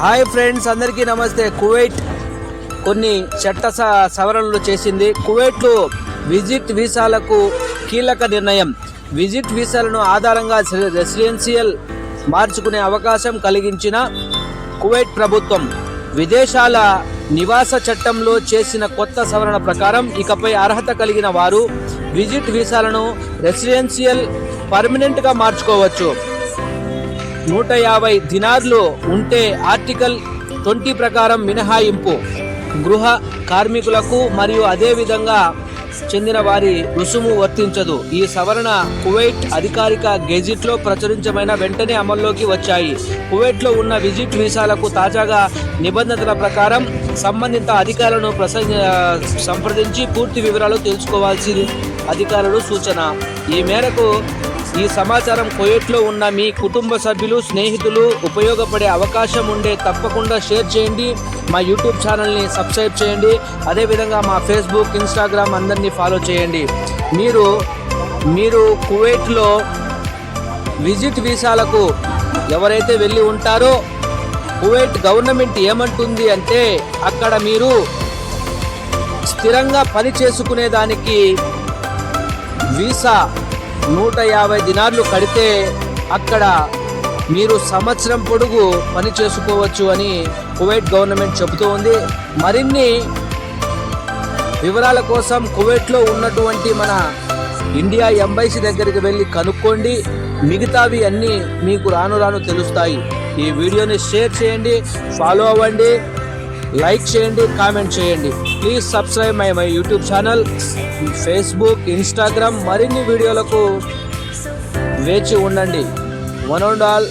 Hi friends, అందరికీ నమస్తే. Kuwait కొన్ని చట్ట సవరణలు చేసింది. కువైట్లో విజిట్ వీసాలకు కీలక నిర్ణయం. విజిట్ వీసాలను ఆధారంగా రెసిడెన్షియల్ మార్చుకునే అవకాశం కలిగించిన కువైట్ ప్రభుత్వం విదేశాల నివాస చట్టంలో చేసిన కొత్త సవరణ ప్రకారం ఇకపై అర్హత కలిగిన వారు విజిట్ వీసాలను రెసిడెన్షియల్ పర్మనెంట్గా మార్చుకోవచ్చు. 150 దినార్లు ఉంటే ఆర్టికల్ 20 ప్రకారం మినహాయింపు గృహ కార్మికులకు మరియు అదేవిధంగా చెందిన వారి రుసుము వర్తించదు. ఈ సవరణ కువైట్ అధికారిక గెజిట్లో ప్రచురించమైన వెంటనే అమల్లోకి వచ్చాయి. కువైట్లో ఉన్న విజిట్ వీసాలకు తాజాగా నిబంధనల ప్రకారం సంబంధిత అధికారులను సంప్రదించి పూర్తి వివరాలు తెలుసుకోవాల్సి అధికారులు సూచన. ఈ మేరకు ఈ సమాచారం కువైట్లో ఉన్న మీ కుటుంబ సభ్యులు, స్నేహితులు ఉపయోగపడే అవకాశం ఉండే తప్పకుండా షేర్ చేయండి. మా యూట్యూబ్ ఛానల్ని సబ్స్క్రైబ్ చేయండి. అదేవిధంగా మా ఫేస్బుక్, ఇన్స్టాగ్రామ్ అందరినీ ఫాలో చేయండి. మీరు కువైట్లో విజిట్ వీసాలకు ఎవరైతే వెళ్ళి ఉంటారో కువైట్ గవర్నమెంట్ ఏమంటుంది అంటే అక్కడ మీరు స్థిరంగా పని చేసుకునేదానికి వీసా 150 దినార్లు కడితే అక్కడ మీరు సంవత్సరం పొడుగు పని చేసుకోవచ్చు అని కువైట్ గవర్నమెంట్ చెబుతూ ఉంది. మరిన్ని వివరాల కోసం కువైట్లో ఉన్నటువంటి మన ఇండియా ఎంబసీ దగ్గరికి వెళ్ళి కనుక్కోండి. మిగతావి అన్నీ మీకు రాను తెలుస్తాయి. ఈ వీడియోని షేర్ చేయండి, ఫాలో అవ్వండి, లైక్ చేయండి, కామెంట్ చేయండి. Please subscribe my YouTube channel, Facebook, Instagram. మరిన్ని వీడియోలకు వేచి ఉండండి. One and all.